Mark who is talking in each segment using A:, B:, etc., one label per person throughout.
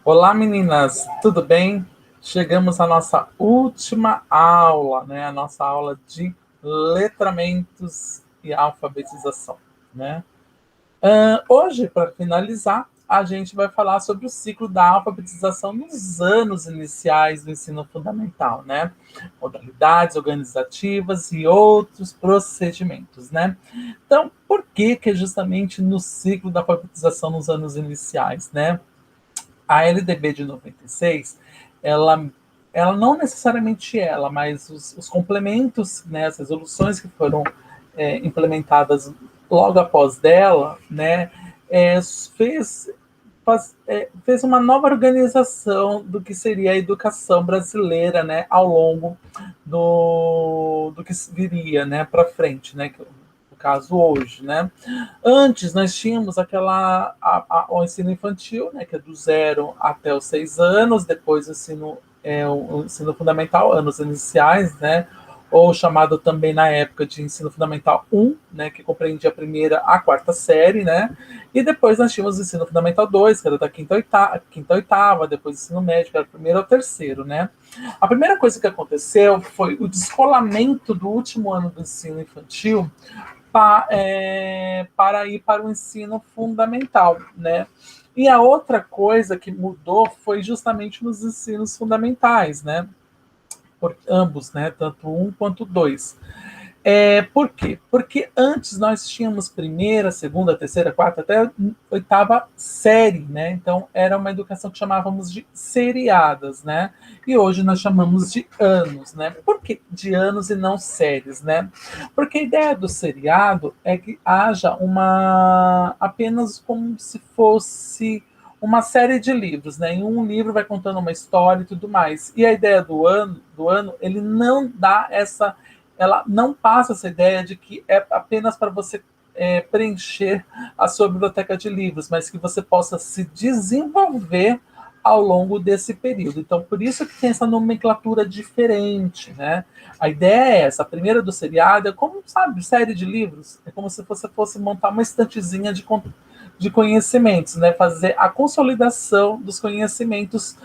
A: Olá, meninas, tudo bem? Chegamos à nossa última aula, né? A nossa aula de letramentos e alfabetização, né? Hoje, para finalizar, a gente vai falar sobre o ciclo da alfabetização nos anos iniciais do ensino fundamental, né? Modalidades organizativas e outros procedimentos, né? Então, por que é justamente no ciclo da alfabetização nos anos iniciais, né? A LDB de 96, ela, ela não necessariamente ela, mas os complementos, né, as resoluções que foram implementadas logo após dela, né, é, fez, fez uma nova organização do que seria a educação brasileira, né, ao longo do que viria, né, para frente, né, no caso hoje, né. Antes nós tínhamos o ensino infantil, né, que é do 0 até os 6 anos, depois o ensino fundamental, anos iniciais, né, ou chamado também na época de ensino fundamental 1, né, que compreendia a primeira a quarta série, né, e depois nós tínhamos o ensino fundamental 2, que era da quinta a oitava, depois o ensino médio, que era do primeiro ao terceiro, né. A primeira coisa que aconteceu foi o descolamento do último ano do ensino infantil para ir para o ensino fundamental, né? E a outra coisa que mudou foi justamente nos ensinos fundamentais, né? Por ambos, né? Tanto um quanto dois. Por quê? Porque antes nós tínhamos primeira, segunda, terceira, quarta, até oitava série, né? Então era uma educação que chamávamos de seriadas, né? E hoje nós chamamos de anos, né? Por que de anos e não séries, né? Porque a ideia do seriado é que haja uma apenas como se fosse uma série de livros, né? Em um livro vai contando uma história e tudo mais. E a ideia do ano, ele não dá ela não passa essa ideia de que é apenas para você preencher a sua biblioteca de livros, mas que você possa se desenvolver ao longo desse período. Então, por isso que tem essa nomenclatura diferente, né? A ideia é essa. A primeira do seriado é como, sabe, série de livros. É como se você fosse montar uma estantezinha de conhecimentos, né? Fazer a consolidação dos conhecimentos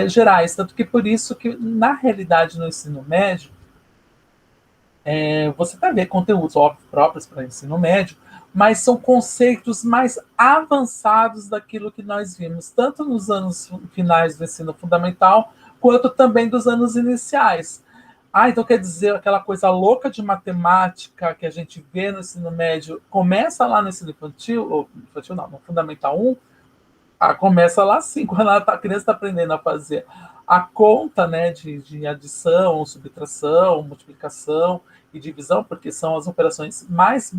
A: gerais. Tanto que por isso que, na realidade, no ensino médio, você vai ver conteúdos óbvio, próprios para ensino médio, mas são conceitos mais avançados daquilo que nós vimos, tanto nos anos finais do ensino fundamental, quanto também dos anos iniciais. Ah, então quer dizer aquela coisa louca de matemática que a gente vê no ensino médio, começa lá no ensino infantil, ou infantil não, no Fundamental 1, começa lá sim, quando a criança está aprendendo a fazer a conta, né, de adição, subtração, multiplicação e divisão, porque são as operações mais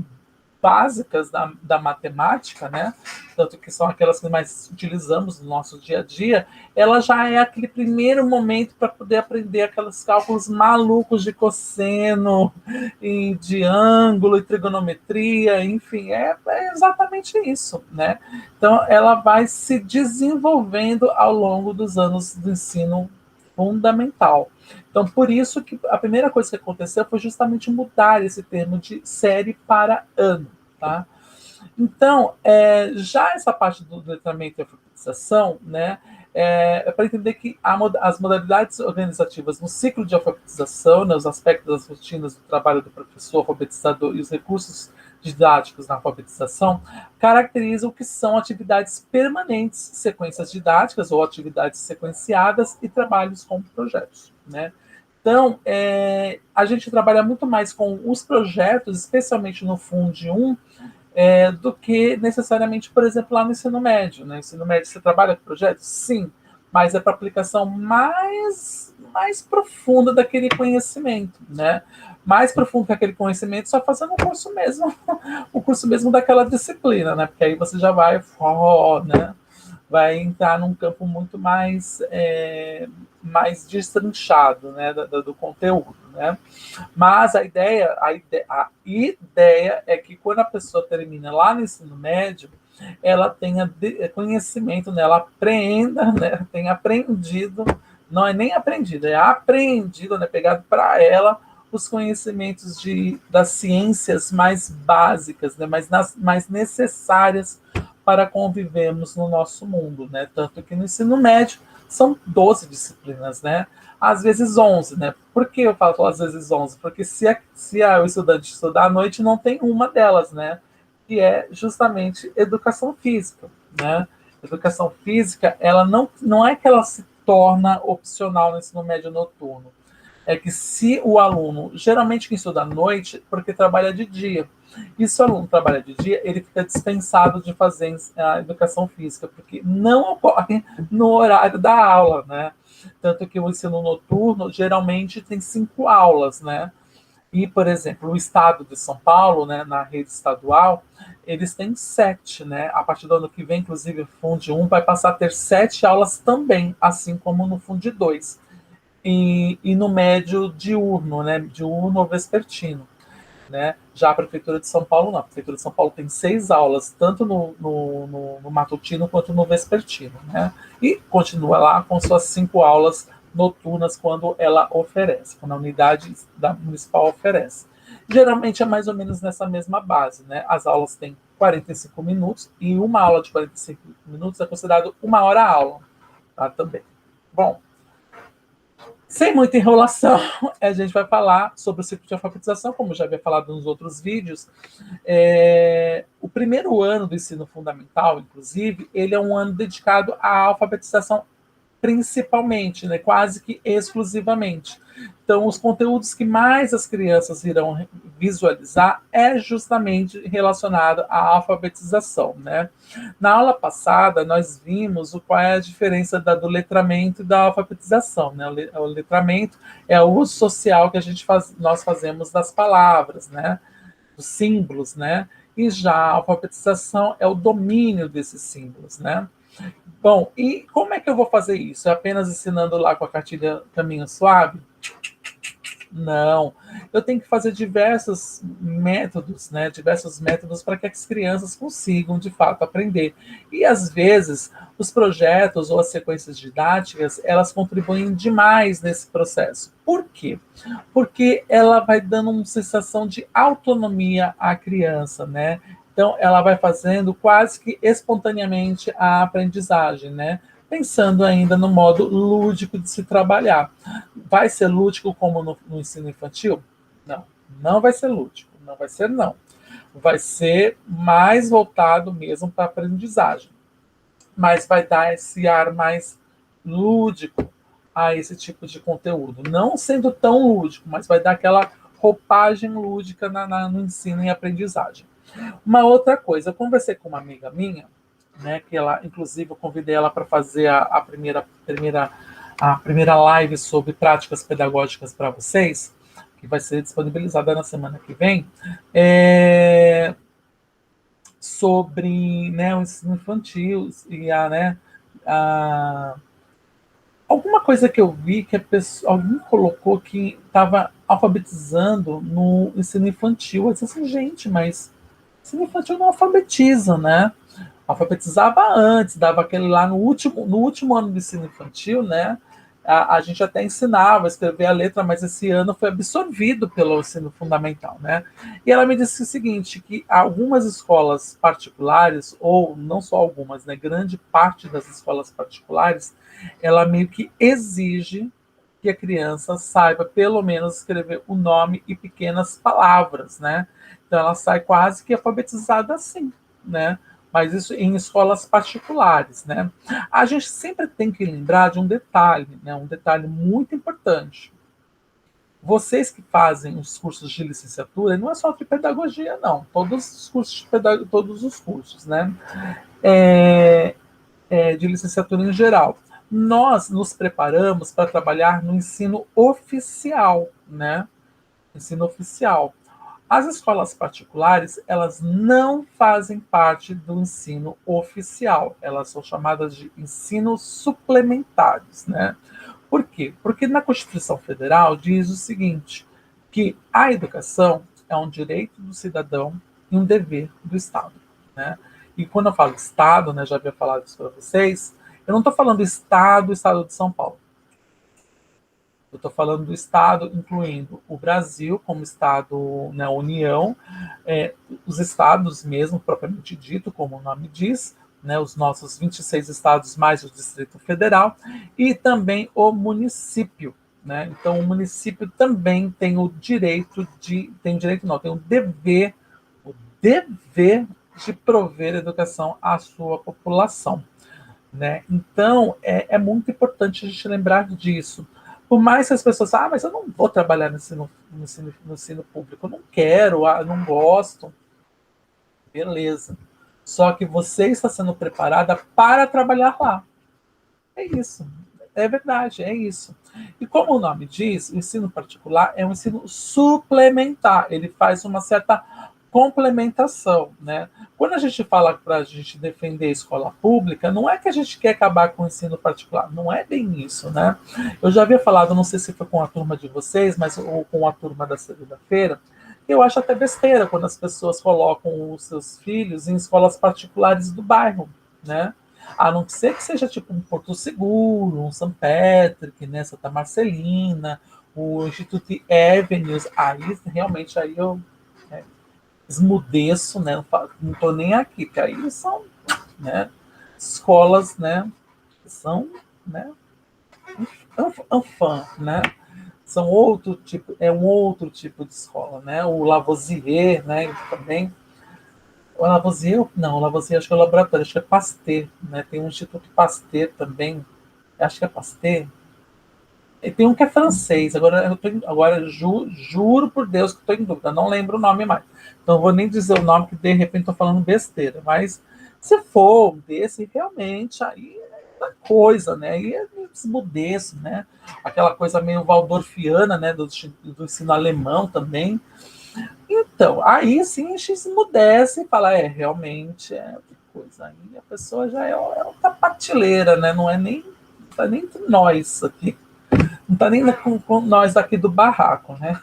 A: básicas da matemática, né? Tanto que são aquelas que mais utilizamos no nosso dia a dia, ela já é aquele primeiro momento para poder aprender aqueles cálculos malucos de cosseno, e de ângulo e trigonometria, enfim, é exatamente isso, né? Então, ela vai se desenvolvendo ao longo dos anos do ensino fundamental. Então, por isso que a primeira coisa que aconteceu foi justamente mudar esse termo de série para ano, tá? Então, já essa parte do letramento e alfabetização, né, para entender que as modalidades organizativas no ciclo de alfabetização, né, os aspectos das rotinas do trabalho do professor alfabetizador e os recursos didáticos na alfabetização caracterizam o que são atividades permanentes, sequências didáticas ou atividades sequenciadas e trabalhos com projetos, né? Então, a gente trabalha muito mais com os projetos, especialmente no Fund 1, do que necessariamente, por exemplo, lá no ensino médio. No ensino médio você trabalha com projetos? Sim, mas é para aplicação mais profunda daquele conhecimento, né? Mais profundo que aquele conhecimento, só fazendo o curso mesmo, o curso mesmo daquela disciplina, né? Porque aí você já né? Vai entrar num campo muito mais destrinchado, né, do conteúdo, né? Mas a ideia é que quando a pessoa termina lá no ensino médio, ela tenha conhecimento, né, ela aprenda, né, tenha aprendido, não é nem aprendido, é aprendido, né, pegado para ela os conhecimentos das ciências mais básicas, né, mais necessárias para convivermos no nosso mundo, né? Tanto que no ensino médio são 12 disciplinas, né? Às vezes 11, né? Por que eu falo às vezes 11? Porque o estudante estudar à noite, não tem uma delas, né? Que é justamente educação física, né? Educação física, ela não é que ela se torna opcional no ensino médio noturno. É que se o aluno, geralmente quem estuda à noite, porque trabalha de dia, e se o aluno trabalha de dia, ele fica dispensado de fazer a educação física, porque não ocorre no horário da aula, né? Tanto que o ensino noturno geralmente tem 5 aulas, né? E, por exemplo, o estado de São Paulo, né, na rede estadual, eles têm 7, né? A partir do ano que vem, inclusive, o Funde 1 vai passar a ter 7 aulas também, assim como no Funde 2. E no médio diurno, né? Diurno ou vespertino. Né? Já a Prefeitura de São Paulo, não. A Prefeitura de São Paulo tem 6 aulas, tanto no matutino quanto no vespertino. Né? E continua lá com suas 5 aulas noturnas quando ela oferece, quando a unidade da municipal oferece. Geralmente é mais ou menos nessa mesma base. Né? As aulas têm 45 minutos e uma aula de 45 minutos é considerado 1 hora aula. Tá? Também. Bom, sem muita enrolação, a gente vai falar sobre o ciclo de alfabetização, como já havia falado nos outros vídeos. O primeiro ano do ensino fundamental, inclusive, ele é um ano dedicado à alfabetização principalmente, né, quase que exclusivamente. Então, os conteúdos que mais as crianças irão visualizar é justamente relacionado à alfabetização, né? Na aula passada, nós vimos qual é a diferença do letramento e da alfabetização, né? O letramento é o uso social que nós fazemos das palavras, né? Dos símbolos, né? E já a alfabetização é o domínio desses símbolos, né? Bom, e como é que eu vou fazer isso? É apenas ensinando lá com a cartilha Caminho Suave? Não, eu tenho que fazer diversos métodos, né? Diversos métodos para que as crianças consigam, de fato, aprender. E às vezes os projetos ou as sequências didáticas, elas contribuem demais nesse processo. Por quê? Porque ela vai dando uma sensação de autonomia à criança, né? Então, ela vai fazendo quase que espontaneamente a aprendizagem, né? Pensando ainda no modo lúdico de se trabalhar. Vai ser lúdico como no ensino infantil? Não, não vai ser lúdico, não vai ser não. Vai ser mais voltado mesmo para a aprendizagem, mas vai dar esse ar mais lúdico a esse tipo de conteúdo. Não sendo tão lúdico, mas vai dar aquela roupagem lúdica no ensino e aprendizagem. Uma outra coisa, eu conversei com uma amiga minha, né, que ela, inclusive, eu convidei ela para fazer a primeira live sobre práticas pedagógicas para vocês, que vai ser disponibilizada na semana que vem, sobre, né, o ensino infantil e alguma coisa que eu vi que alguém colocou que estava alfabetizando no ensino infantil. Eu disse assim, gente, mas ensino infantil não alfabetiza, né? Alfabetizava antes, dava aquele lá no último ano do ensino infantil, né? A gente até ensinava a escrever a letra, mas esse ano foi absorvido pelo ensino fundamental, né? E ela me disse o seguinte, que algumas escolas particulares, ou não só algumas, né? Grande parte das escolas particulares, ela meio que exige que a criança saiba pelo menos escrever o nome e pequenas palavras, né? Então ela sai quase que alfabetizada assim, né? Mas isso em escolas particulares, né? A gente sempre tem que lembrar de um detalhe, né? Um detalhe muito importante. Vocês que fazem os cursos de licenciatura, não é só de pedagogia, não. Todos os cursos de todos os cursos, né? De licenciatura em geral. Nós nos preparamos para trabalhar no ensino oficial, né? Ensino oficial. As escolas particulares, elas não fazem parte do ensino oficial. Elas são chamadas de ensinos suplementares, né? Por quê? Porque na Constituição Federal diz o seguinte, que a educação é um direito do cidadão e um dever do Estado, né? E quando eu falo Estado, né, já havia falado isso para vocês, eu não estou falando Estado de São Paulo. Eu estou falando do Estado, incluindo o Brasil como Estado, né, União, os estados mesmo, propriamente dito, como o nome diz, né, os nossos 26 estados mais o Distrito Federal, e também o município. Né? Então, o município também tem o direito tem o dever de prover educação à sua população. Né? Então, é muito importante a gente lembrar disso. Por mais que as pessoas mas eu não vou trabalhar no ensino público, eu não quero, eu não gosto. Beleza. Só que você está sendo preparada para trabalhar lá. É isso. É verdade, é isso. E como o nome diz, o ensino particular é um ensino suplementar. Ele faz uma certa complementação, né? Quando a gente fala para a gente defender a escola pública, não é que a gente quer acabar com o ensino particular, não é bem isso, né? Eu já havia falado, não sei se foi com a turma de vocês, mas ou com a turma da segunda-feira, eu acho até besteira quando as pessoas colocam os seus filhos em escolas particulares do bairro, né? A não ser que seja tipo um Porto Seguro, um St. Patrick, né, Santa Marcelina, o Instituto Avenues, aí realmente aí eu esmudeço, né, não estou nem aqui, porque aí são, né, escolas, né, que são, né, enfant, né, são outro tipo, é um outro tipo de escola, né, o Lavoisier, né, também. O Lavoisier, não, o Lavoisier acho que é o laboratório, acho que é Pasteur, né? Tem um Instituto Pasteur também, acho que é Pasteur. E tem um que é francês, juro por Deus que estou em dúvida, não lembro o nome mais. Então não vou nem dizer o nome, que de repente estou falando besteira, mas se for desse, realmente, aí é outra coisa, né? Aí é esmudeço, né? Aquela coisa meio waldorfiana, né? Do ensino alemão também. Então, aí sim a gente esmudece e fala, realmente é outra coisa. Aí a pessoa já é outra prateleira, né? Não é nem, não tá nem entre nós aqui. Não está nem com nós aqui do barraco, né?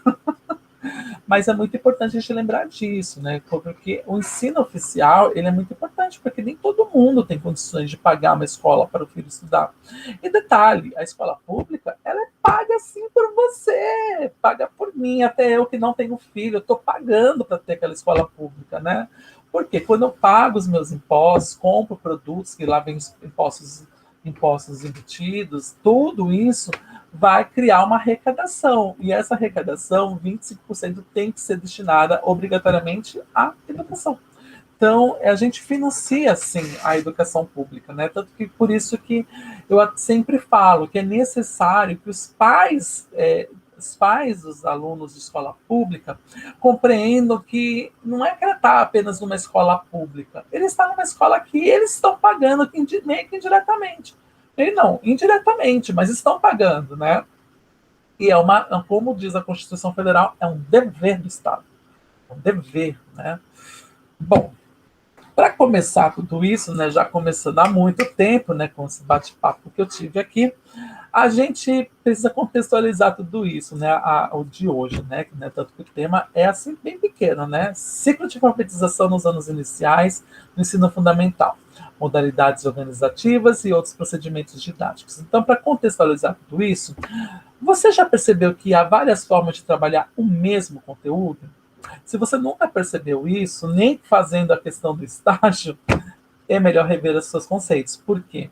A: Mas é muito importante a gente lembrar disso, né? Porque o ensino oficial ele é muito importante, porque nem todo mundo tem condições de pagar uma escola para o filho estudar. E detalhe, a escola pública, ela é paga sim por você, paga por mim, até eu que não tenho filho, eu estou pagando para ter aquela escola pública, né? Porque quando eu pago os meus impostos, compro produtos que lá vem os impostos embutidos, tudo isso vai criar uma arrecadação. E essa arrecadação, 25% tem que ser destinada obrigatoriamente à educação. Então, a gente financia, sim, a educação pública, né? Tanto que por isso que eu sempre falo que é necessário que os pais dos alunos de escola pública compreendam que não é que ela está apenas numa escola pública, ele está numa escola que eles estão pagando meio que indiretamente. Ele não, indiretamente, mas estão pagando, né? E como diz a Constituição Federal, é um dever do Estado. É um dever, né? Bom, para começar tudo isso, né, já começando há muito tempo, né, com esse bate-papo que eu tive aqui, a gente precisa contextualizar tudo isso, né, o de hoje, né, tanto que o tema é assim bem pequeno, né, ciclo de alfabetização nos anos iniciais do ensino fundamental, modalidades organizativas e outros procedimentos didáticos. Então, para contextualizar tudo isso, você já percebeu que há várias formas de trabalhar o mesmo conteúdo? Se você nunca percebeu isso, nem fazendo a questão do estágio, é melhor rever os seus conceitos. Por quê?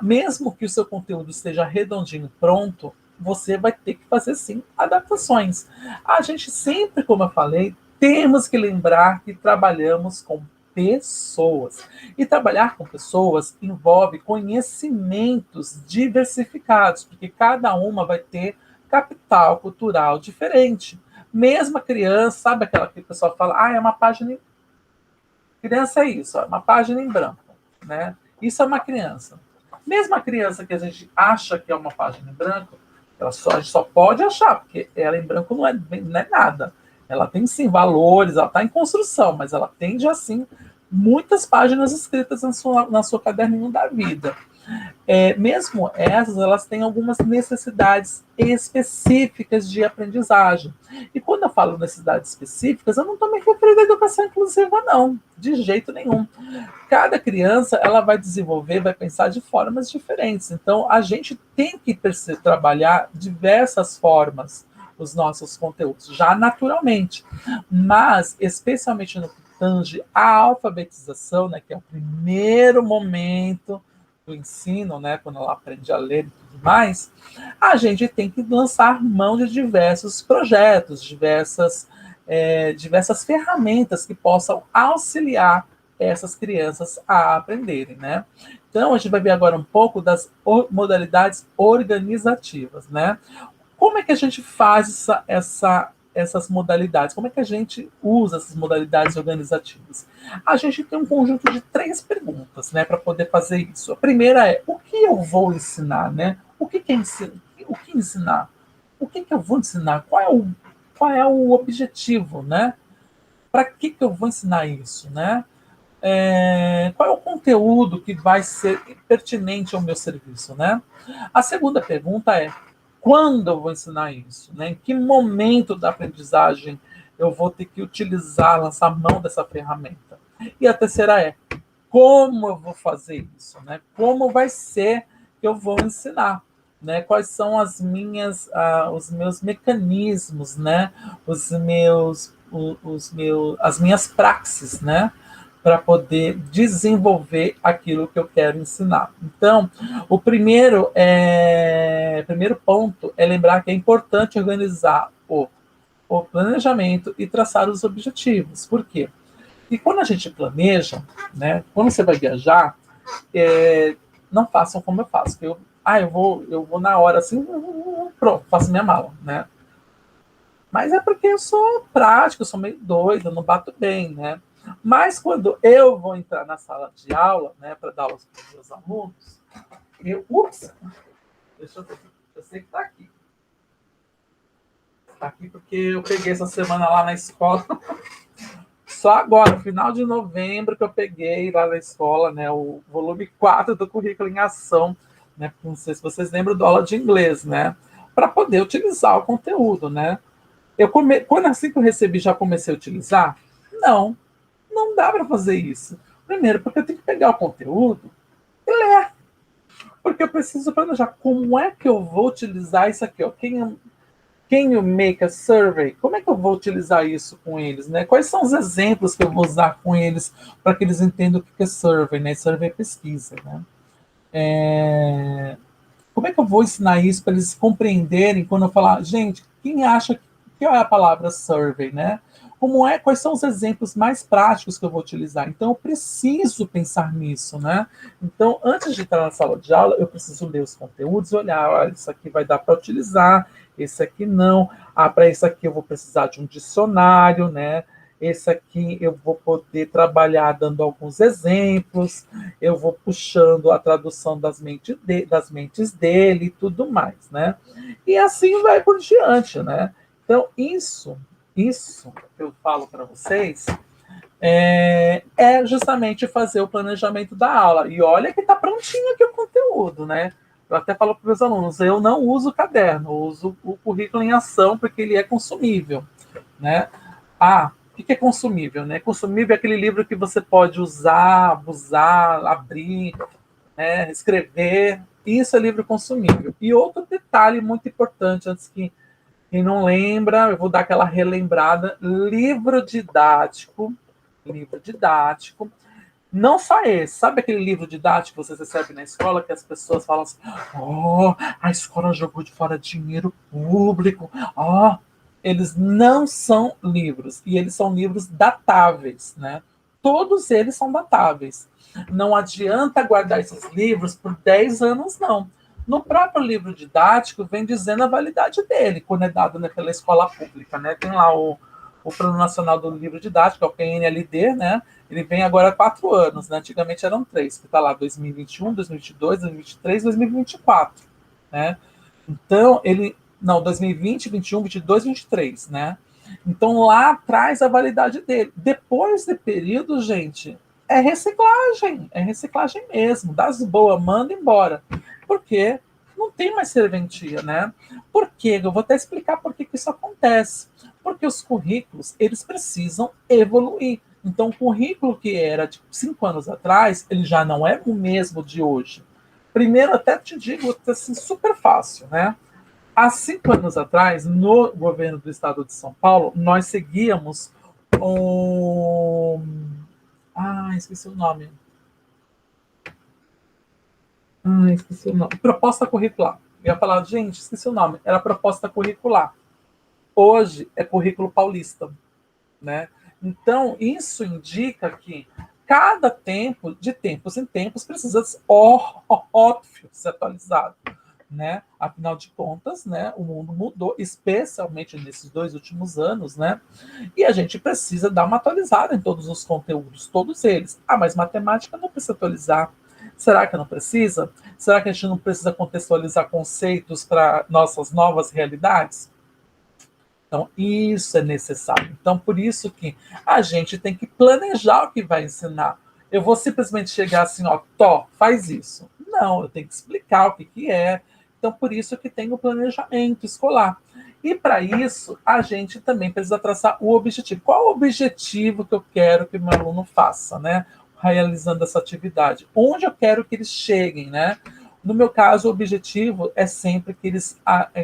A: Mesmo que o seu conteúdo esteja redondinho pronto, você vai ter que fazer sim adaptações. A gente sempre, como eu falei, temos que lembrar que trabalhamos com pessoas. E trabalhar com pessoas envolve conhecimentos diversificados, porque cada uma vai ter capital cultural diferente. Mesmo a criança, sabe aquela que o pessoal fala, é uma página. Criança é isso, é uma página em branco, né? Isso é uma criança. Mesmo a criança que a gente acha que é uma página em branco, a gente só pode achar, porque ela em branco não é nada. Ela tem sim valores, ela está em construção, mas ela tem já sim muitas páginas escritas na sua caderninho da vida. Mesmo essas, elas têm algumas necessidades específicas de aprendizagem. E quando eu falo necessidades específicas, eu não estou me referindo à educação inclusiva, não, de jeito nenhum. Cada criança, ela vai desenvolver, vai pensar de formas diferentes. Então, a gente tem que trabalhar diversas formas os nossos conteúdos, já naturalmente. Mas, especialmente no que tange a alfabetização, né, que é o primeiro momento do ensino, né, quando ela aprende a ler e tudo mais, a gente tem que lançar mão de diversos projetos, diversas ferramentas que possam auxiliar essas crianças a aprenderem, né? Então, a gente vai ver agora um pouco das modalidades organizativas, né? Como é que a gente faz essas modalidades? Como é que a gente usa essas modalidades organizativas? A gente tem um conjunto de 3 perguntas, né, para poder fazer isso. A primeira é: o que eu vou ensinar, né? O que é ensinar? O que ensinar? O que eu vou ensinar? Qual é o objetivo, né? Para que eu vou ensinar isso, né? Qual é o conteúdo que vai ser pertinente ao meu serviço, né? A segunda pergunta é: quando eu vou ensinar isso, né? Em que momento da aprendizagem eu vou ter que utilizar, lançar mão dessa ferramenta? E a terceira é: como eu vou fazer isso, né? Como vai ser que eu vou ensinar, né? Quais são os meus mecanismos, né? As minhas praxes, né? Para poder desenvolver aquilo que eu quero ensinar. Então, o primeiro ponto é lembrar que é importante organizar o planejamento e traçar os objetivos. Por quê? E quando a gente planeja, né, quando você vai viajar, não façam como eu faço. Eu vou na hora assim, pronto, faço minha mala, né? Mas é porque eu sou prático, eu sou meio doido, eu não bato bem, né? Mas quando eu vou entrar na sala de aula, né, para dar aula para os meus alunos, ups, deixa eu ver, eu sei que está aqui. Está aqui porque eu peguei essa semana lá na escola. Só agora, no final de novembro, que eu peguei lá na escola, né, o volume 4 do Currículo em Ação, né? Não sei se vocês lembram do aula de inglês, né? Para poder utilizar o conteúdo, né? Quando assim que eu recebi, já comecei a utilizar? Não, não dá para fazer isso. Primeiro, porque eu tenho que pegar o conteúdo e ler. Porque eu preciso planejar como é que eu vou utilizar isso aqui. Ó. Can you make a survey? Como é que eu vou utilizar isso com eles? Né? Quais são os exemplos que eu vou usar com eles para que eles entendam o que é survey? Né? Survey é pesquisa. Né? Como é que eu vou ensinar isso para eles compreenderem quando eu falar, gente, quem acha que é a palavra survey, né? Quais são os exemplos mais práticos que eu vou utilizar? Então, eu preciso pensar nisso, né? Então, antes de entrar na sala de aula, eu preciso ler os conteúdos e olhar, olha, isso aqui vai dar para utilizar, esse aqui não. Para isso aqui eu vou precisar de um dicionário, né? Esse aqui eu vou poder trabalhar dando alguns exemplos, eu vou puxando a tradução das mentes dele e tudo mais, né? E assim vai por diante, né? Então, isso que eu falo para vocês é justamente fazer o planejamento da aula. E olha que está prontinho aqui o conteúdo, né? Eu até falo para os meus alunos, eu não uso o caderno, eu uso o currículo em ação, porque ele é consumível, né? O que é consumível, né? Consumível é aquele livro que você pode usar, abusar, abrir, né? Escrever. Isso é livro consumível. E outro detalhe muito importante, antes que quem não lembra, eu vou dar aquela relembrada: livro didático. Livro didático. Não só esse, sabe aquele livro didático que vocês recebem na escola que as pessoas falam assim: oh, a escola jogou de fora dinheiro público, eles não são livros, e eles são livros datáveis, né? Todos eles são datáveis. Não adianta guardar esses livros por 10 anos, não. No próprio livro didático vem dizendo a validade dele, quando é dado, né, pela escola pública, né? Tem lá o Plano Nacional do Livro Didático, é o PNLD, né? Ele vem agora há 4 anos, né? Antigamente eram 3, que está lá 2021, 2022, 2023, 2024, né? Então, não, 2020, 21, 22, 23, né? Então, lá traz a validade dele. Depois de período, gente, é reciclagem mesmo, das boas, manda embora. Porque não tem mais serventia, né? Por quê? Eu vou até explicar por que isso acontece. Porque os currículos, eles precisam evoluir. Então, o currículo que era de 5 anos atrás, ele já não é o mesmo de hoje. Primeiro, até te digo assim, super fácil, né? Há 5 anos atrás, no governo do estado de São Paulo, nós seguíamos um. Ah, esqueci o nome. Esqueci o nome. Proposta curricular. Eu ia falar, gente, esqueci o nome. Era proposta curricular. Hoje é currículo paulista, né? Então, isso indica que cada tempo, de tempos em tempos, precisa ser óbvio, ser atualizado, né? Afinal de contas, né, o mundo mudou, especialmente nesses 2 últimos anos, né? E a gente precisa dar uma atualizada em todos os conteúdos, todos eles. Ah, mas matemática não precisa atualizar. Será que não precisa? Será que a gente não precisa contextualizar conceitos para nossas novas realidades? Então, isso é necessário. Então, por isso que a gente tem que planejar o que vai ensinar. Eu vou simplesmente chegar assim, ó, Tó, faz isso. Não, eu tenho que explicar o que é. Então, por isso que tem o planejamento escolar. E para isso, a gente também precisa traçar o objetivo. Qual o objetivo que eu quero que o meu aluno faça, né? Realizando essa atividade. Onde eu quero que eles cheguem, né? No meu caso, o objetivo é sempre que eles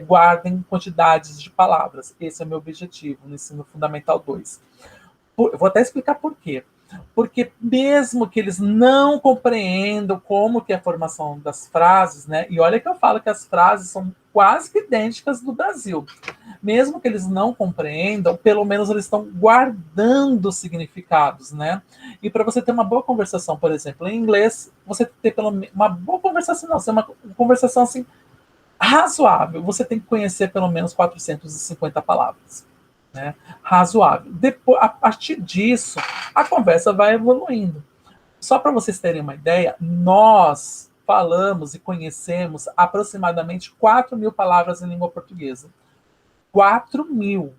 A: guardem quantidades de palavras. Esse é o meu objetivo no ensino fundamental 2. Eu vou até explicar por quê. Porque mesmo que eles não compreendam como que é a formação das frases, né? E olha que eu falo que as frases são quase que idênticas do Brasil. Mesmo que eles não compreendam, pelo menos eles estão guardando significados, né? E para você ter uma boa conversação, por exemplo, em inglês, você ter pelo uma boa conversação, não, uma conversação assim razoável, você tem que conhecer pelo menos 450 palavras, né? Razoável. Depois, a partir disso, a conversa vai evoluindo. Só para vocês terem uma ideia, nós falamos e conhecemos aproximadamente 4.000 palavras em língua portuguesa. 4.000.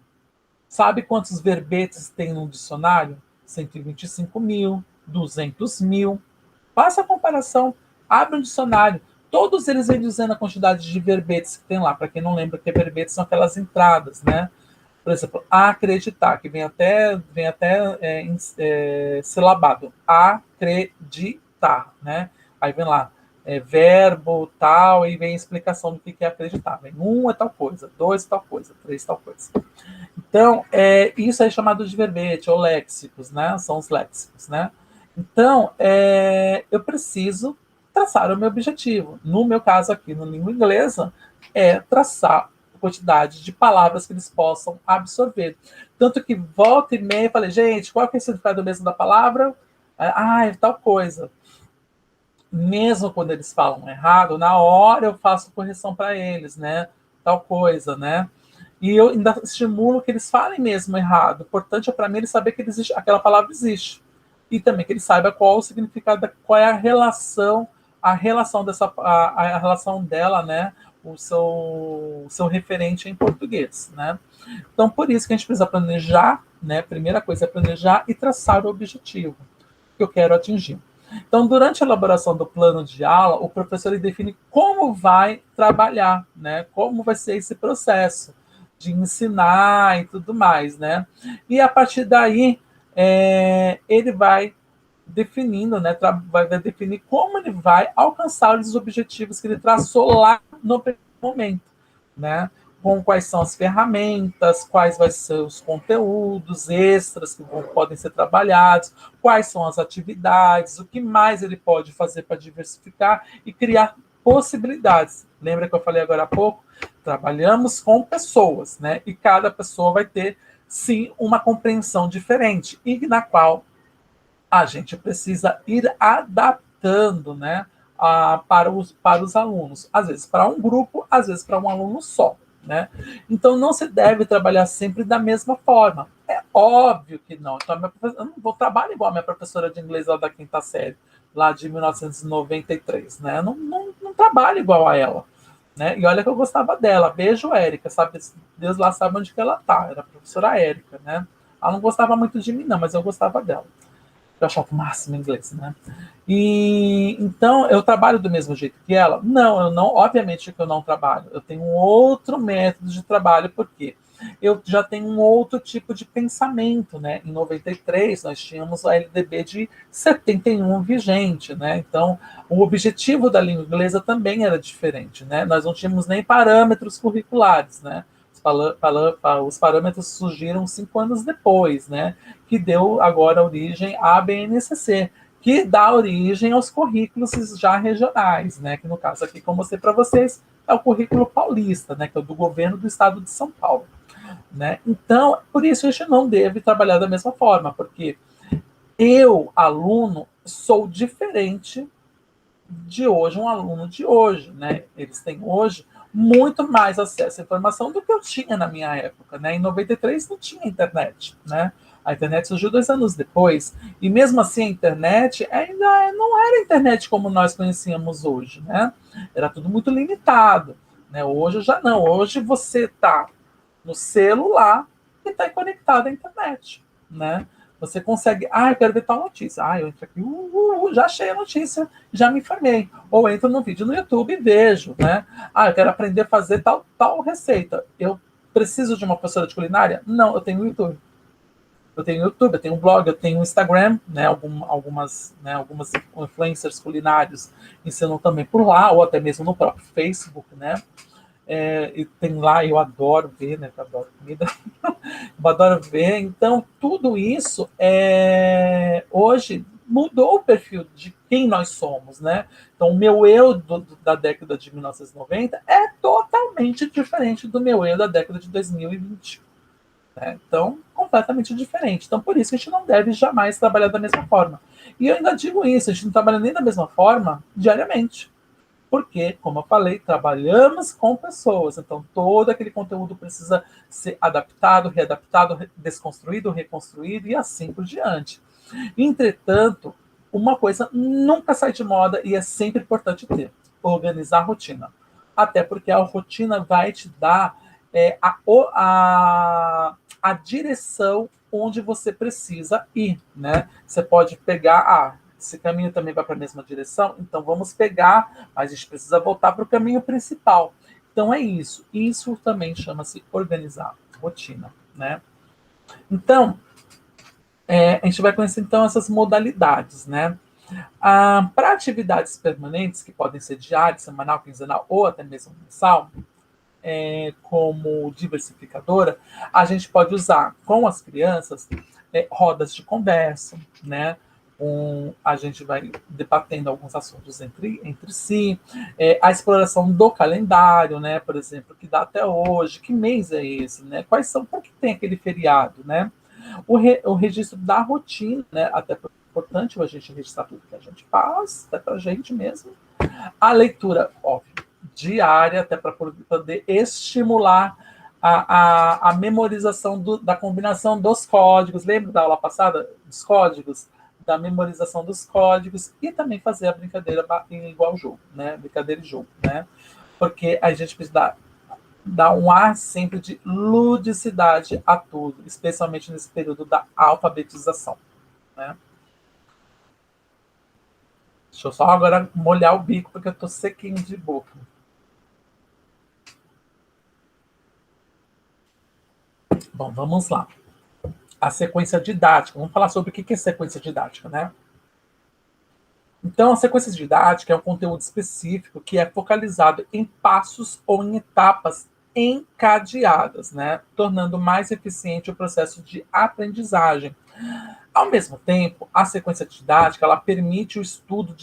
A: Sabe quantos verbetes tem no dicionário? 125.000, 200.000. Faça a comparação, abre um dicionário. Todos eles vêm dizendo a quantidade de verbetes que tem lá. Para quem não lembra que verbetes são aquelas entradas, né? Por exemplo, acreditar, que vem até silabado. Acreditar, né? Aí vem lá, verbo, tal, e vem a explicação do que é acreditar. Vem é tal coisa, dois tal coisa, três tal coisa. Então, isso é chamado de verbete ou léxicos, né? São os léxicos, né? Então, eu preciso traçar o meu objetivo. No meu caso aqui, na língua inglesa, é traçar a quantidade de palavras que eles possam absorver. Tanto que volta e meia eu falei, gente, qual é o significado mesmo da palavra? É tal coisa. Mesmo quando eles falam errado, na hora eu faço correção para eles, né? Tal coisa, né? E eu ainda estimulo que eles falem mesmo errado. O importante é para mim eles saber que existe, aquela palavra existe. E também que ele saiba qual o significado, qual é a relação a relação dela, né? O seu referente em português, né? Então, por isso que a gente precisa planejar, né? Primeira coisa é planejar e traçar o objetivo que eu quero atingir. Então, durante a elaboração do plano de aula, o professor ele define como vai trabalhar, né? Como vai ser esse processo de ensinar e tudo mais, né? E a partir daí, ele vai definindo, né? Vai definir como ele vai alcançar os objetivos que ele traçou lá no primeiro momento, né? Com quais são as ferramentas, quais vão ser os conteúdos extras que podem ser trabalhados, quais são as atividades, o que mais ele pode fazer para diversificar e criar possibilidades. Lembra que eu falei agora há pouco? Trabalhamos com pessoas, né? E cada pessoa vai ter, sim, uma compreensão diferente e na qual a gente precisa ir adaptando, né? Para os alunos. Às vezes para um grupo, às vezes para um aluno só. Né? Então não se deve trabalhar sempre da mesma forma. É óbvio que não. Então, eu não vou trabalhar igual a minha professora de inglês lá da quinta série, lá de 1993. Né? Não trabalho igual a ela. Né? E olha que eu gostava dela. Beijo, Érica. Sabe, Deus lá sabe onde que ela tá. Era a professora Érica. Né? Ela não gostava muito de mim, não, mas eu gostava dela. Eu achava o máximo inglês, né? E então eu trabalho do mesmo jeito que ela? Não, eu não, obviamente que eu não trabalho. Eu tenho um outro método de trabalho, porque eu já tenho um outro tipo de pensamento, né? Em 93 nós tínhamos a LDB de 71 vigente, né? Então, o objetivo da língua inglesa também era diferente, né? Nós não tínhamos nem parâmetros curriculares, né? Os parâmetros surgiram 5 anos depois, né? Que deu agora origem à BNCC, que dá origem aos currículos já regionais, né? Que no caso aqui, como eu mostrei para vocês, é o currículo paulista, né? Que é o do governo do estado de São Paulo, né? Então, por isso a gente não deve trabalhar da mesma forma, porque eu, aluno, sou diferente de hoje, um aluno de hoje, né? Eles têm hoje muito mais acesso à informação do que eu tinha na minha época, né? Em 93 não tinha internet, né? A internet surgiu 2 anos depois, e mesmo assim a internet ainda não era a internet como nós conhecíamos hoje, né? Era tudo muito limitado, né? Hoje já não, hoje você está no celular e está conectado à internet, né? Você consegue, eu quero ver tal notícia. Eu entro aqui, já achei a notícia, já me informei. Ou entro no vídeo no YouTube e vejo, né? Eu quero aprender a fazer tal receita. Eu preciso de uma professora de culinária? Não, eu tenho o YouTube. Eu tenho um blog, eu tenho um Instagram, né? Algumas influencers culinários ensinam também por lá, ou até mesmo no próprio Facebook, né? E tem lá, eu adoro ver, né? Eu adoro comida, eu adoro ver. Então, tudo isso hoje mudou o perfil de quem nós somos, né? Então, o meu eu da década de 1990 é totalmente diferente do meu eu da década de 2020. Né? Então, completamente diferente. Então, por isso que a gente não deve jamais trabalhar da mesma forma. E eu ainda digo isso, a gente não trabalha nem da mesma forma diariamente. Porque, como eu falei, trabalhamos com pessoas, então todo aquele conteúdo precisa ser adaptado, readaptado, desconstruído, reconstruído e assim por diante. Entretanto, uma coisa nunca sai de moda e é sempre importante ter: organizar a rotina. Até porque a rotina vai te dar a direção onde você precisa ir, né? Você pode pegar, esse caminho também vai para a mesma direção, então vamos pegar, mas a gente precisa voltar para o caminho principal. Então é isso. Isso também chama-se organizar rotina, né? Então, a gente vai conhecer então essas modalidades, né? Para atividades permanentes, que podem ser diárias, semanal, quinzenal ou até mesmo mensal, como diversificadora, a gente pode usar com as crianças rodas de conversa, né? A gente vai debatendo alguns assuntos entre si, a exploração do calendário, né? Por exemplo, que dá até hoje, que mês é esse, né? Quais são, por que tem aquele feriado, né? O registro da rotina, né? Até porque é importante a gente registrar tudo que a gente faz, até para a gente mesmo. A leitura, óbvio, diária, até para poder estimular a memorização da combinação dos códigos. Lembra da aula passada dos códigos? Da memorização dos códigos e também fazer a brincadeira em igual jogo, né? Brincadeira e jogo, né? Porque a gente precisa dar um ar sempre de ludicidade a tudo, especialmente nesse período da alfabetização, né? Deixa eu só agora molhar o bico, porque eu tô sequinho de boca. Bom, vamos lá. A sequência didática. Vamos falar sobre o que é sequência didática, né? Então, a sequência didática é um conteúdo específico que é focalizado em passos ou em etapas encadeadas, né? Tornando mais eficiente o processo de aprendizagem. Ao mesmo tempo, a sequência didática ela permite o estudo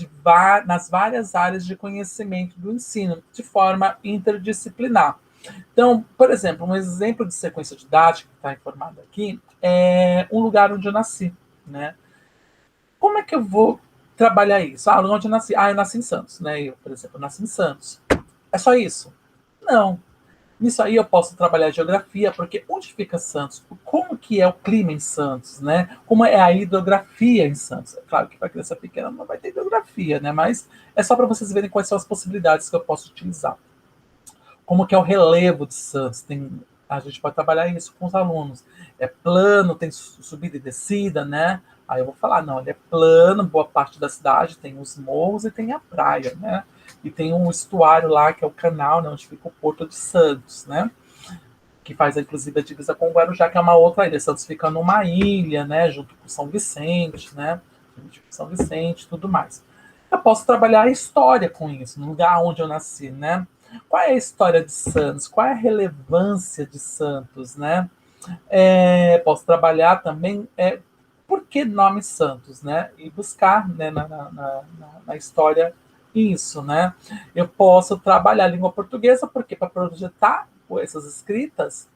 A: nas várias áreas de conhecimento do ensino, de forma interdisciplinar. Então, por exemplo, um exemplo de sequência didática que está informado aqui é um lugar onde eu nasci, né? Como é que eu vou trabalhar isso? Onde eu nasci? Eu nasci em Santos, né? Eu, por exemplo, nasci em Santos. É só isso? Não. Nisso aí eu posso trabalhar geografia, porque onde fica Santos? Como que é o clima em Santos, né? Como é a hidrografia em Santos? É claro que para criança pequena não vai ter hidrografia, né? Mas é só para vocês verem quais são as possibilidades que eu posso utilizar. Como que é o relevo de Santos? Tem A gente pode trabalhar isso com os alunos. É plano, tem subida e descida, né? Aí eu vou falar, não, ele é plano, boa parte da cidade tem os morros e tem a praia, né? E tem um estuário lá, que é o canal, né, onde fica o Porto de Santos, né? Que faz, inclusive, a divisa com o Guarujá, que é uma outra ilha. Santos fica numa ilha, né? Junto com São Vicente, né? Junto com São Vicente e tudo mais. Eu posso trabalhar a história com isso, no lugar onde eu nasci, né? Qual é a história de Santos? Qual é a relevância de Santos, né? Posso trabalhar também por que nome Santos, né? E buscar, né, na história isso, né? Eu posso trabalhar a língua portuguesa, porque para projetar essas escritas,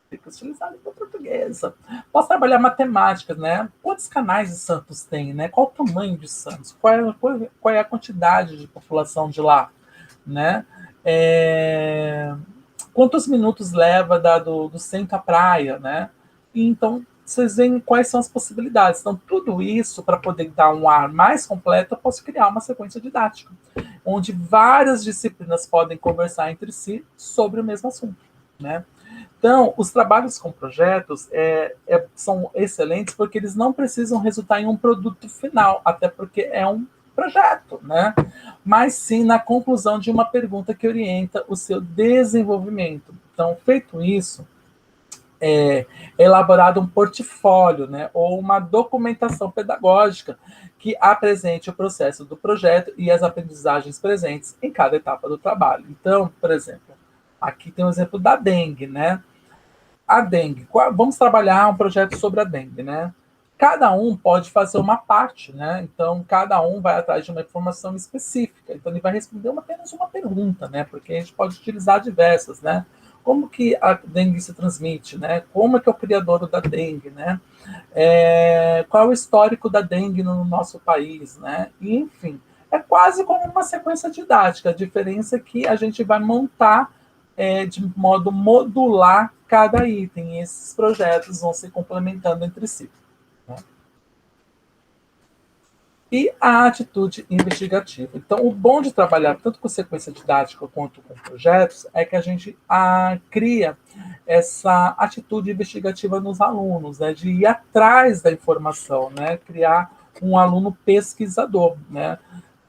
A: tem que utilizar a língua portuguesa. Posso trabalhar matemática, né? Quantos canais de Santos tem, né? Qual o tamanho de Santos? Qual é a quantidade de população de lá, né? É, quantos minutos leva do centro à praia, né? E então, vocês veem quais são as possibilidades. Então, tudo isso, para poder dar um ar mais completo, eu posso criar uma sequência didática, onde várias disciplinas podem conversar entre si sobre o mesmo assunto, né? Então, os trabalhos com projetos são excelentes porque eles não precisam resultar em um produto final, até porque é um projeto, né? Mas sim na conclusão de uma pergunta que orienta o seu desenvolvimento. Então, feito isso, é elaborado um portfólio, né, ou uma documentação pedagógica que apresente o processo do projeto e as aprendizagens presentes em cada etapa do trabalho. Então, por exemplo, aqui tem um exemplo da dengue, né? A dengue. Vamos trabalhar um projeto sobre a dengue, né? Cada um pode fazer uma parte, né? Então, cada um vai atrás de uma informação específica. Então, ele vai responder apenas uma pergunta, né? Porque a gente pode utilizar diversas, né? Como que a dengue se transmite, né? Como é que é o criador da dengue, né? Qual é o histórico da dengue no nosso país, né? E, enfim, é quase como uma sequência didática. A diferença é que a gente vai montar de modo modular cada item. E esses projetos vão se complementando entre si, né? E a atitude investigativa. Então, o bom de trabalhar tanto com sequência didática quanto com projetos é que a gente cria essa atitude investigativa nos alunos, né, de ir atrás da informação, né, criar um aluno pesquisador, né.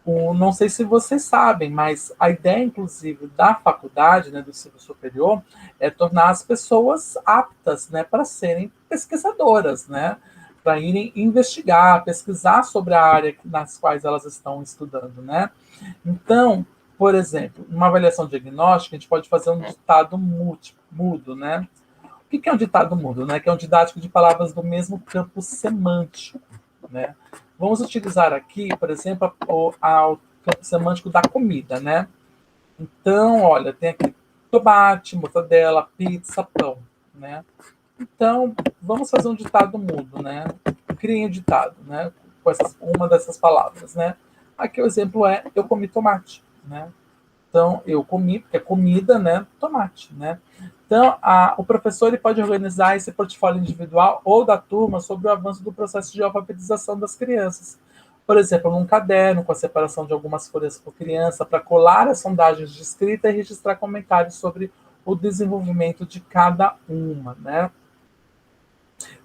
A: Não sei se vocês sabem, mas a ideia, inclusive, da faculdade, né, do ensino superior, é tornar as pessoas aptas, né, para serem pesquisadoras, né, para irem investigar, pesquisar sobre a área nas quais elas estão estudando, né. Então, por exemplo, numa avaliação diagnóstica, a gente pode fazer um ditado mudo, né. O que é um ditado mudo, né? Que é um didático de palavras do mesmo campo semântico, né? Vamos utilizar aqui, por exemplo, o campo semântico da comida, né? Então, olha, tem aqui tomate, mortadela, pizza, pão, né? Então, vamos fazer um ditado mudo, né? Criem um ditado, né? Com uma dessas palavras, né? Aqui o exemplo é eu comi tomate, né? Então, eu comi, porque é comida, né? Tomate, né? Então, o professor ele pode organizar esse portfólio individual ou da turma sobre o avanço do processo de alfabetização das crianças. Por exemplo, num caderno, com a separação de algumas folhas por criança, para colar as sondagens de escrita e registrar comentários sobre o desenvolvimento de cada uma, né?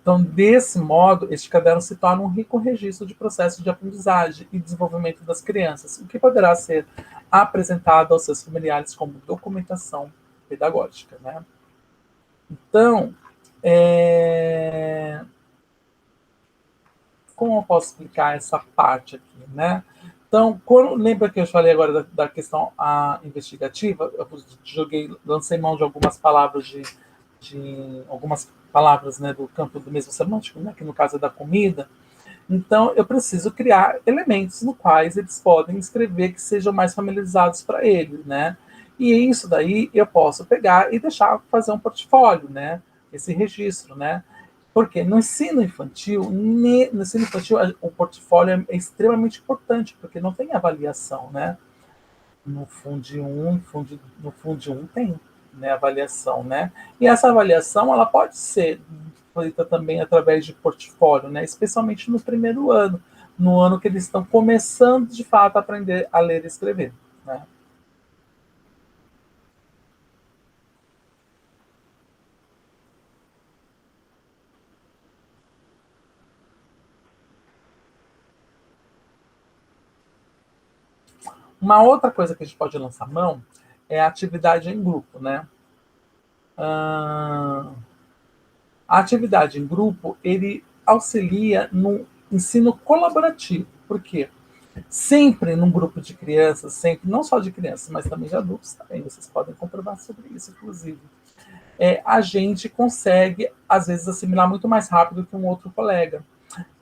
A: Então, desse modo, este caderno se torna um rico registro de processo de aprendizagem e desenvolvimento das crianças, o que poderá ser apresentado aos seus familiares como documentação pedagógica, né? Então, como eu posso explicar essa parte aqui, né? Então, lembra que eu falei agora da questão investigativa? Eu lancei mão de algumas palavras de algumas palavras, né, do campo do mesmo semântico, né, que no caso é da comida. Então, eu preciso criar elementos no quais eles podem escrever que sejam mais familiarizados para eles, né? E isso daí eu posso pegar e deixar fazer um portfólio, né? Esse registro, né? Porque no ensino infantil o portfólio é extremamente importante, porque não tem avaliação, né? No Fundi 1 tem, né, avaliação, né? E essa avaliação ela pode ser feita também através de portfólio, né? Especialmente no primeiro ano, no ano que eles estão começando de fato a aprender a ler e escrever, né? Uma outra coisa que a gente pode lançar mão é a atividade em grupo, né? A atividade em grupo, ele auxilia no ensino colaborativo. Por quê? Sempre num grupo de crianças, sempre, não só de crianças, mas também de adultos também, vocês podem comprovar sobre isso, inclusive. A gente consegue, às vezes, assimilar muito mais rápido que um outro colega.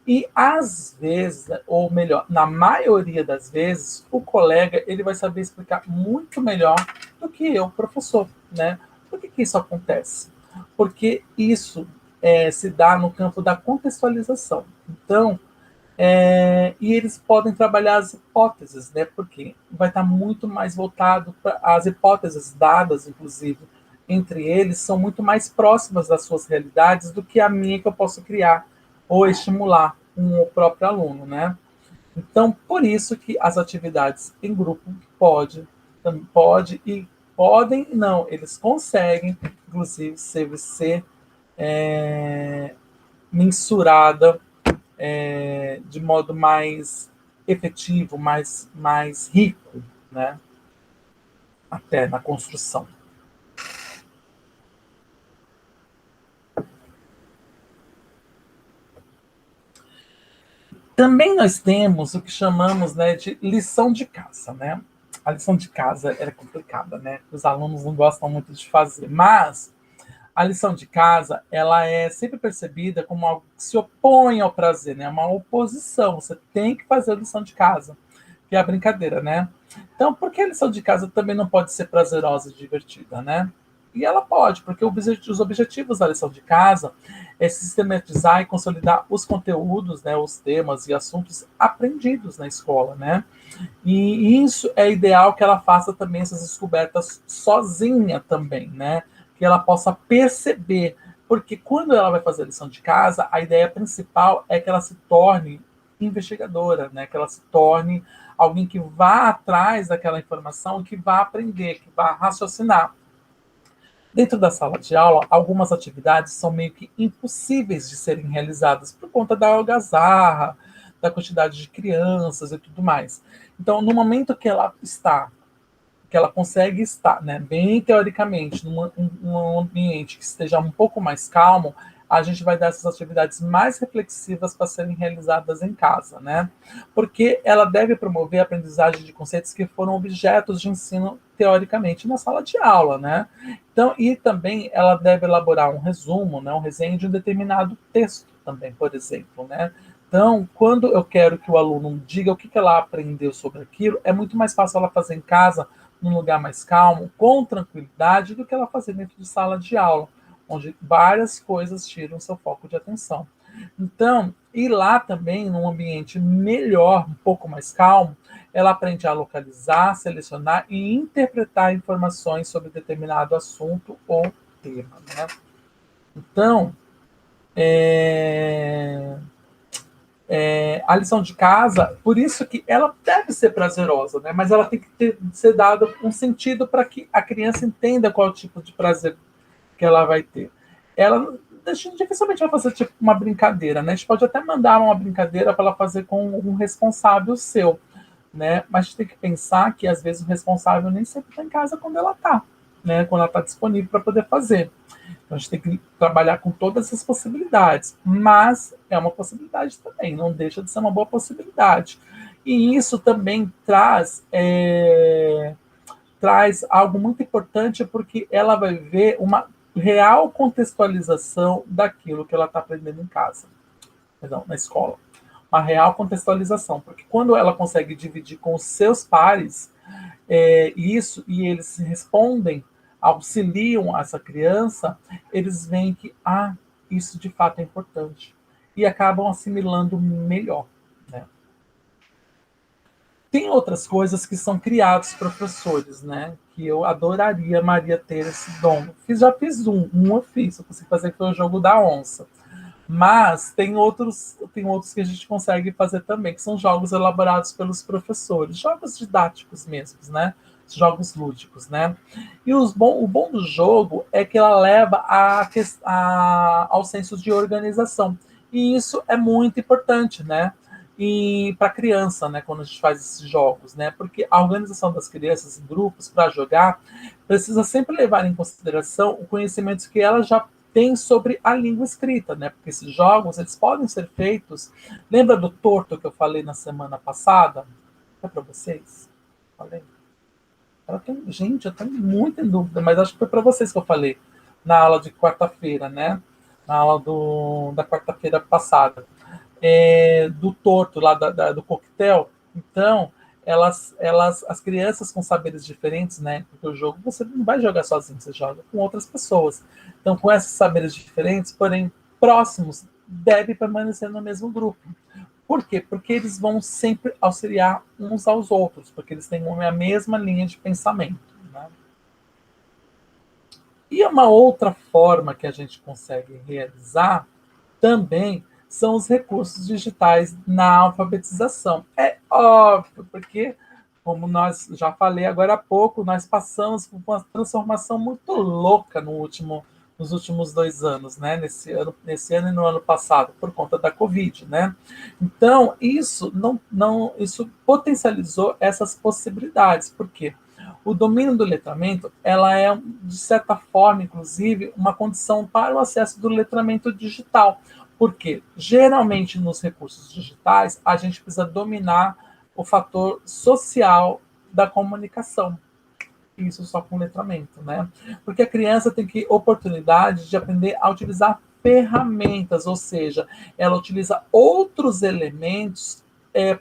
A: E às vezes, ou melhor, na maioria das vezes, o colega ele vai saber explicar muito melhor do que eu, professor, né? Por que isso acontece? Porque isso se dá no campo da contextualização. Então, e eles podem trabalhar as hipóteses, né? Porque vai estar muito mais voltado para as hipóteses dadas, inclusive, entre eles, são muito mais próximas das suas realidades do que a minha que eu posso criar ou estimular o próprio aluno, né? Então, por isso que as atividades em grupo pode e podem, não, eles conseguem, inclusive, ser mensurada de modo mais efetivo, mais rico, né? Até na construção. Também nós temos o que chamamos, né, de lição de casa, né? A lição de casa é complicada, né? Os alunos não gostam muito de fazer, mas a lição de casa, ela é sempre percebida como algo que se opõe ao prazer, né? Uma oposição. Você tem que fazer a lição de casa, que é a brincadeira, né? Então, por que a lição de casa também não pode ser prazerosa e divertida, né? E ela pode, porque os objetivos da lição de casa é sistematizar e consolidar os conteúdos, né, os temas e assuntos aprendidos na escola, né? E isso é ideal que ela faça também essas descobertas sozinha também, né? Que ela possa perceber, porque quando ela vai fazer a lição de casa, a ideia principal é que ela se torne investigadora, né? Que ela se torne alguém que vá atrás daquela informação, que vá aprender, que vá raciocinar. Dentro da sala de aula, algumas atividades são meio que impossíveis de serem realizadas por conta da algazarra, da quantidade de crianças e tudo mais. Então, no momento que ela consegue estar, né, bem teoricamente, num ambiente que esteja um pouco mais calmo, a gente vai dar essas atividades mais reflexivas para serem realizadas em casa, né? Porque ela deve promover a aprendizagem de conceitos que foram objetos de ensino teoricamente na sala de aula, né? Então, e também ela deve elaborar um resumo, né, um resenho de um determinado texto também, por exemplo, né? Então, quando eu quero que o aluno diga o que ela aprendeu sobre aquilo, é muito mais fácil ela fazer em casa, num lugar mais calmo, com tranquilidade, do que ela fazer dentro de sala de aula, onde várias coisas tiram seu foco de atenção. Então, ir lá também, num ambiente melhor, um pouco mais calmo, ela aprende a localizar, selecionar e interpretar informações sobre determinado assunto ou tema, né? Então, a lição de casa, por isso que ela deve ser prazerosa, né? Mas ela tem que ser dada um sentido para que a criança entenda qual tipo de prazer que ela vai ter. Ela dificilmente vai fazer tipo uma brincadeira, né? A gente pode até mandar uma brincadeira para ela fazer com um responsável seu, né? Mas a gente tem que pensar que às vezes o responsável nem sempre está em casa quando ela está, né? Quando ela está disponível para poder fazer. Então a gente tem que trabalhar com todas essas possibilidades, mas é uma possibilidade também, não deixa de ser uma boa possibilidade. E isso também traz algo muito importante, porque ela vai ver uma real contextualização daquilo que ela está aprendendo em casa, perdão, na escola. Uma real contextualização, porque quando ela consegue dividir com os seus pares isso e eles respondem, auxiliam essa criança, eles veem que isso de fato é importante e acabam assimilando melhor, né? Tem outras coisas que são criados professores, né? Que eu adoraria, Maria, ter esse dom. Já fiz eu fiz, eu consegui fazer, que foi o jogo da onça. Mas tem outros que a gente consegue fazer também, que são jogos elaborados pelos professores, jogos didáticos mesmos, né? Jogos lúdicos, né? E o bom do jogo é que ela leva ao senso de organização. E isso é muito importante, né? e para criança, né, quando a gente faz esses jogos, né? Porque a organização das crianças em grupos para jogar precisa sempre levar em consideração o conhecimento que ela já tem sobre a língua escrita, né? Porque esses jogos eles podem ser feitos. Lembra do torto que eu falei na semana passada? É para vocês? Falei. Gente, eu tenho muita em dúvida, mas acho que foi para vocês que eu falei na aula de quarta-feira, né? Na aula da quarta-feira passada. Do torto lá do coquetel. Então, as crianças com saberes diferentes, né? Porque o jogo você não vai jogar sozinho, você joga com outras pessoas. Então, com esses saberes diferentes, porém próximos, deve permanecer no mesmo grupo. Por quê? Porque eles vão sempre auxiliar uns aos outros, porque eles têm a mesma linha de pensamento. Né? E uma outra forma que a gente consegue realizar também são os recursos digitais na alfabetização. É óbvio, porque, como nós já falei agora há pouco, nós passamos por uma transformação muito louca nos últimos 2 anos, né? Nesse ano e no ano passado, por conta da Covid, né? Então, isso potencializou essas possibilidades. Por quê? O domínio do letramento, ela é, de certa forma, inclusive, uma condição para o acesso do letramento digital. Porque, geralmente, nos recursos digitais, a gente precisa dominar o fator social da comunicação. Isso só com letramento, né? Porque a criança tem que oportunidade de aprender a utilizar ferramentas, ou seja, ela utiliza outros elementos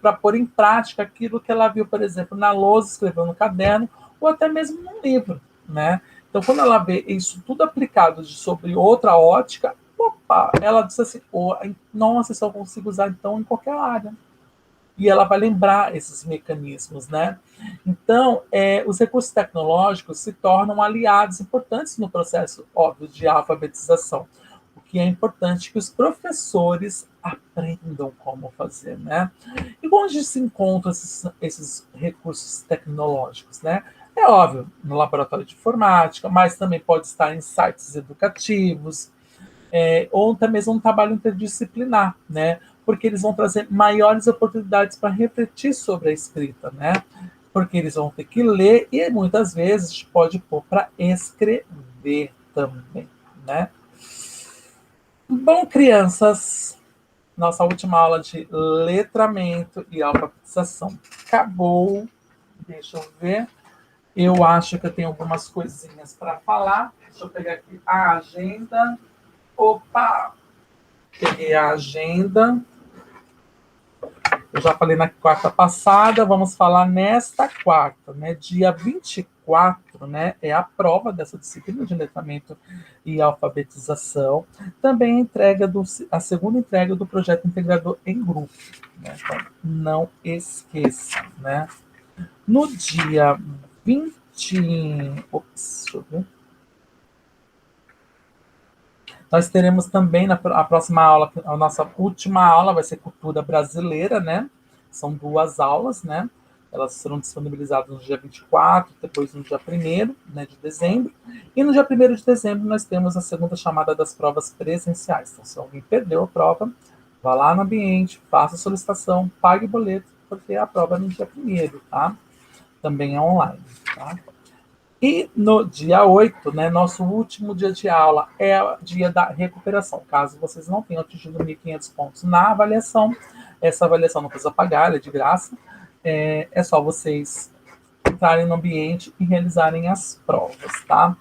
A: para pôr em prática aquilo que ela viu, por exemplo, na lousa, escreveu no caderno, ou até mesmo num livro, né? Então, quando ela vê isso tudo aplicado sobre outra ótica, opa, ela diz assim, oh, nossa, isso eu consigo usar então em qualquer área. E ela vai lembrar esses mecanismos, né? Então, os recursos tecnológicos se tornam aliados importantes no processo, óbvio, de alfabetização. O que é importante que os professores aprendam como fazer, né? E onde se encontram esses recursos tecnológicos, né? É óbvio, no laboratório de informática, mas também pode estar em sites educativos, ou até mesmo um trabalho interdisciplinar, né? Porque eles vão trazer maiores oportunidades para refletir sobre a escrita, né? Porque eles vão ter que ler e muitas vezes a gente pode pôr para escrever também, né? Bom, crianças, nossa última aula de letramento e alfabetização acabou. Deixa eu ver. Eu acho que eu tenho algumas coisinhas para falar. Deixa eu pegar aqui a agenda. Opa! Peguei a agenda. Eu já falei na quarta passada, vamos falar nesta quarta, né? Dia 24, né? É a prova dessa disciplina de letramento e alfabetização. Também a segunda entrega do projeto integrador em grupo. Né? Então, não esqueça, né? No dia 20. Ops, deixa eu ver. Nós teremos também a próxima aula, a nossa última aula vai ser cultura brasileira, né? São 2 aulas, né? Elas serão disponibilizadas no dia 24, depois no dia 1º, né, de dezembro. E no dia 1º de dezembro nós temos a segunda chamada das provas presenciais. Então, se alguém perdeu a prova, vá lá no ambiente, faça a solicitação, pague o boleto, porque a prova é no dia 1º, tá? Também é online, tá? E no dia 8, né, nosso último dia de aula é o dia da recuperação. Caso vocês não tenham atingido 1.500 pontos na avaliação, essa avaliação não precisa pagar, ela é de graça. É só vocês entrarem no ambiente e realizarem as provas, tá?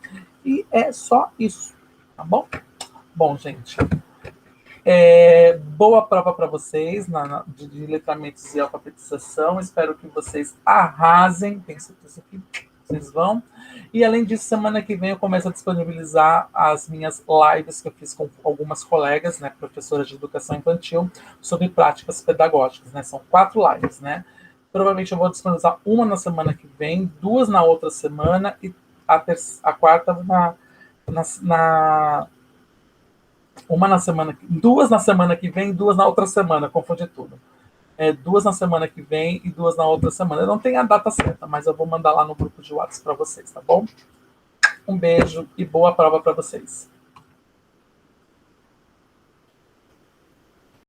A: E é só isso, tá bom? Bom, gente, boa prova para vocês de letramentos e alfabetização. Espero que vocês arrasem. Tenho certeza que vocês vão. E além disso, semana que vem eu começo a disponibilizar as minhas lives que eu fiz com algumas colegas, né, professoras de educação infantil, sobre práticas pedagógicas, né? São 4 lives, né? Provavelmente eu vou disponibilizar uma na semana que vem, 2 na outra semana e a quarta uma na semana, 2 na semana que vem, 2 na outra semana, confundi tudo. 2 na semana que vem e 2 na outra semana. Eu não tenho a data certa, mas eu vou mandar lá no grupo de WhatsApp para vocês, tá bom? Um beijo e boa prova para vocês.